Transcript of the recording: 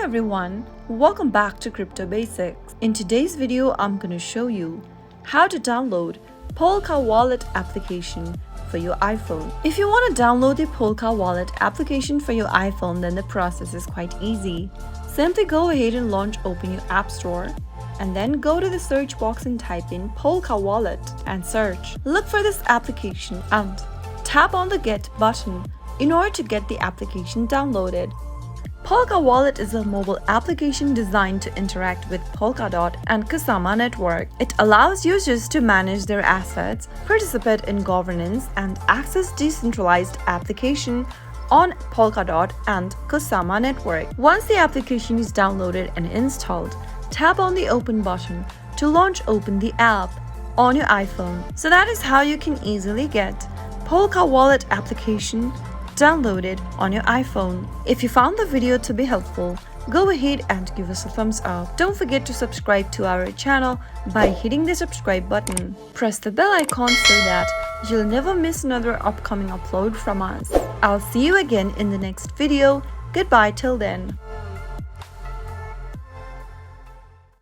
everyone, welcome back to Crypto Basics. In today's video, I'm going to show you how to download Polka Wallet application for your iPhone. If you want to download the Polka Wallet application for your iPhone, then the process is quite easy. Simply go ahead and open your App Store and then go to the search box and type in Polka Wallet and search. Look for this application and tap on the Get button in order to get the application downloaded. Polka Wallet is a mobile application designed to interact with Polkadot and Kusama network. It allows users to manage their assets, participate in governance, and access decentralized application on Polkadot and Kusama network. Once the application is downloaded and installed, tap on the Open button to open the app on your iPhone. So that is how you can easily get Polka Wallet application downloaded on your iPhone. If you found the video to be helpful, go ahead and give us a thumbs up. Don't forget to subscribe to our channel by hitting the subscribe button. Press the bell icon so that you'll never miss another upcoming upload from us. I'll see you again in the next video. Goodbye till then.